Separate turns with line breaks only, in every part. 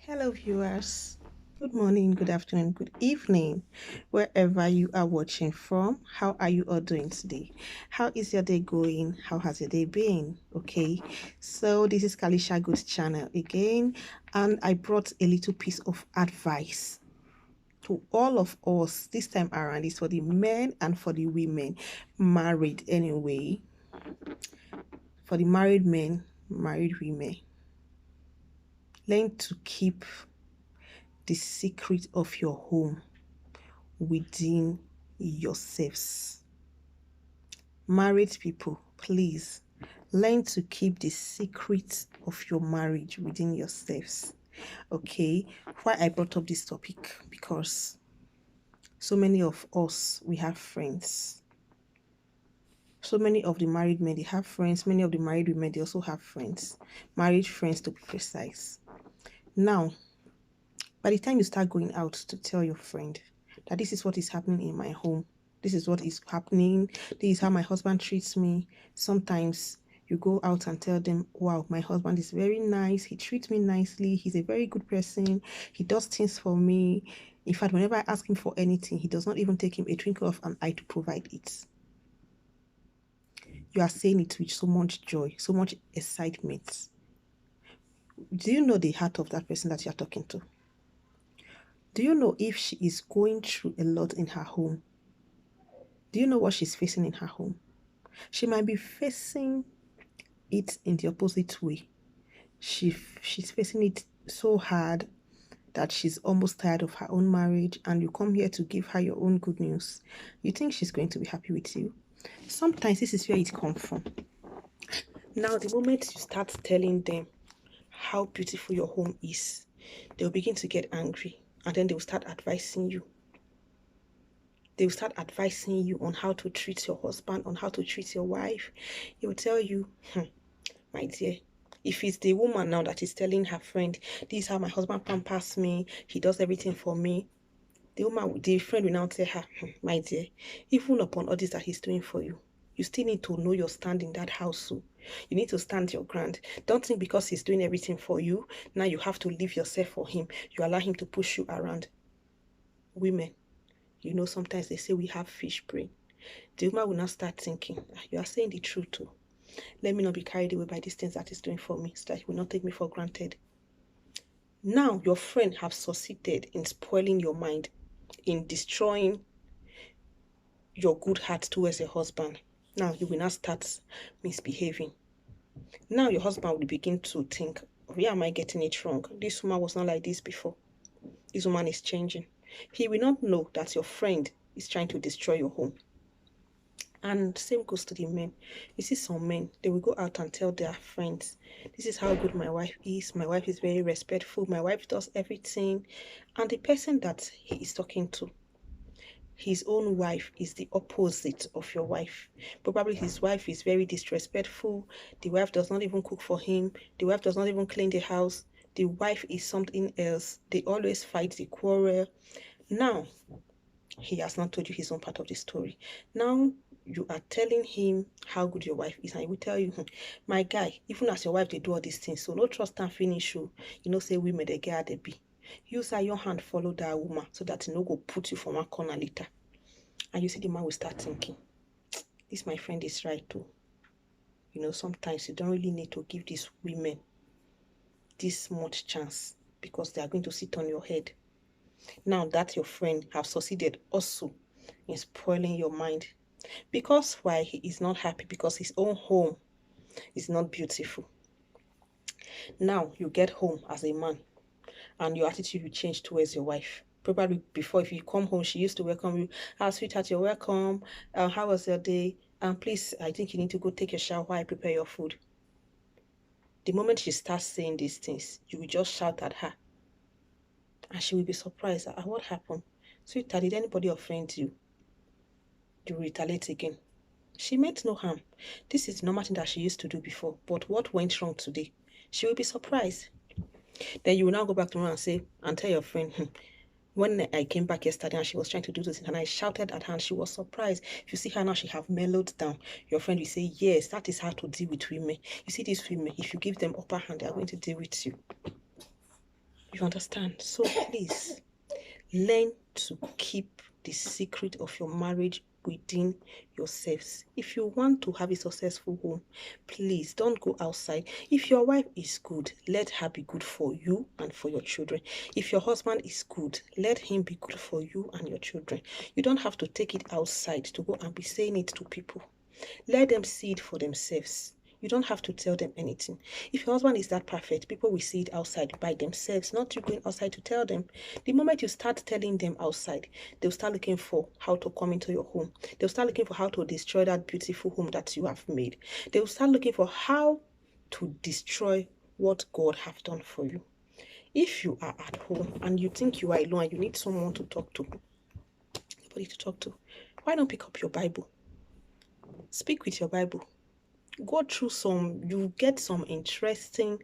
Hello, viewers. Good morning, good afternoon, good evening, wherever you are watching from. How are you all doing today? How is your day going? How has your day been? Okay, so this is Kalisha Goods channel again, and I brought a little piece of advice to all of us this time around. It's for the men and for the women married anyway. For the married men, married women, learn to keep the secret of your home within yourselves. Married people, please learn to keep the secret of your marriage within yourselves. Okay, why I brought up this topic, because so many of us, we have friends. So many of the married men, they have friends. Many of the married women, they also have friends. Married friends, to be precise. Now, by the time you start going out to tell your friend that this is what is happening in my home, this is what is happening, this is how my husband treats me, sometimes you go out and tell them, wow, my husband is very nice, he treats me nicely, he's a very good person, he does things for me. In fact, whenever I ask him for anything, he does not even take him a twinkle of an eye to provide it. You are saying it with so much joy, so much excitement. Do you know the heart of that person that you're talking to? Do you know if she is going through a lot in her home? Do you know what she's facing in her home? She might be facing it in the opposite way. She's facing it so hard that she's almost tired of her own marriage, and you come here to give her your own good news. You think she's going to be happy with you? Sometimes this is where it comes from. Now, the moment you start telling them how beautiful your home is, they'll begin to get angry, and then they'll start advising you. They'll start advising you on how to treat your husband, on how to treat your wife. He will tell you, my dear, if it's the woman now that is telling her friend, this is how my husband pampers me, he does everything for me, the friend will now tell her, my dear, even upon all this that he's doing for you, you still need to know your stand in that house. So you need to stand your ground. Don't think because he's doing everything for you, now you have to leave yourself for him. You allow him to push you around. Women, sometimes they say we have fish brain. The woman will now start thinking, you are saying the truth too. Let me not be carried away by these things that he's doing for me, so that he will not take me for granted. Now your friend have succeeded in spoiling your mind, in destroying your good heart towards your husband. Now you will not start misbehaving. Now your husband will begin to think, where am I getting it wrong? This woman was not like this before. This woman is changing. He will not know that your friend is trying to destroy your home. And same goes to the men. You see some men, they will go out and tell their friends, this is how good my wife is. My wife is very respectful. My wife does everything. And the person that he is talking to, his own wife is the opposite of your wife. Probably his wife is very disrespectful. The wife does not even cook for him. The wife does not even clean the house. The wife is something else. They always fight, they quarrel. Now, he has not told you his own part of the story. Now, you are telling him how good your wife is, and he will tell you, my guy, even as your wife, they do all these things, so no trust and finish you. Say women, they get they be. Use your hand, follow that woman, so that no go put you for one corner later. And you see the man will start thinking, this my friend is right too. Sometimes you don't really need to give these women this much chance, because they are going to sit on your head. Now that your friend have succeeded also in spoiling your mind, because why he is not happy, because his own home is not beautiful. Now you get home as a man, and your attitude will change towards your wife. Probably before, if you come home, she used to welcome you. Sweetheart, you're welcome. How was your day? Please, I think you need to go take a shower while I prepare your food. The moment she starts saying these things, you will just shout at her. And she will be surprised. What happened? Sweetheart, did anybody offend you? You retaliate again. She meant no harm. This is the normal thing that she used to do before. But what went wrong today? She will be surprised. Then you will now go back to her and say, and tell your friend, when I came back yesterday and she was trying to do this and I shouted at her and she was surprised. If you see her now, she have mellowed down. Your friend will say, yes, that is how to deal with women. You see these women, if you give them upper hand, they are going to deal with you. You understand? So please learn to keep the secret of your marriage within yourselves. If you want to have a successful home, please don't go outside. If your wife is good, let her be good for you and for your children. If your husband is good, let him be good for you and your children. You don't have to take it outside to go and be saying it to people. Let them see it for themselves. You don't have to tell them anything. If your husband is that perfect, people will see it outside by themselves, not you going outside to tell them. The moment you start telling them outside, they'll start looking for how to come into your home. They'll start looking for how to destroy that beautiful home that you have made. They'll start looking for how to destroy what God has done for you. If you are at home and you think you are alone and you need someone to talk to, nobody to talk to, why not pick up your Bible? Speak with your Bible. Go through you get some interesting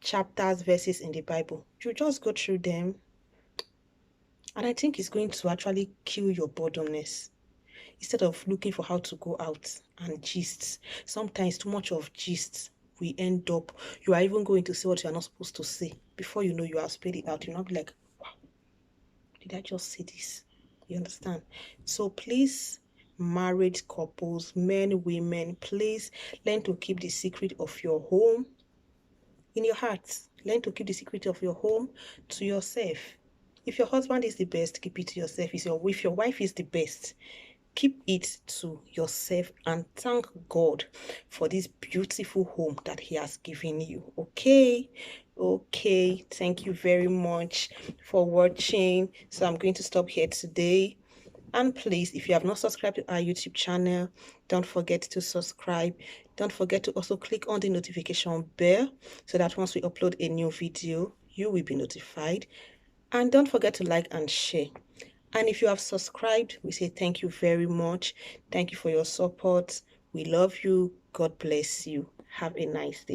chapters, verses in the Bible. You just go through them, and I think it's going to actually kill your boredomness. Instead of looking for how to go out and gist, sometimes too much of gist, we end up, you are even going to say what you are not supposed to say. Before you know, you are spelled it out. You'll not be like, wow, did I just say this? You understand? So please, married couples, men, women, please learn to keep the secret of your home in your heart. Learn to keep the secret of your home to yourself. If your husband is the best, keep it to yourself. If your wife is the best, keep it to yourself and thank God for this beautiful home that He has given you. Okay? Okay. Thank you very much for watching. So I'm going to stop here today. And please, if you have not subscribed to our YouTube channel, don't forget to subscribe. Don't forget to also click on the notification bell so that once we upload a new video, you will be notified. And don't forget to like and share. And if you have subscribed, we say thank you very much. Thank you for your support. We love you. God bless you. Have a nice day.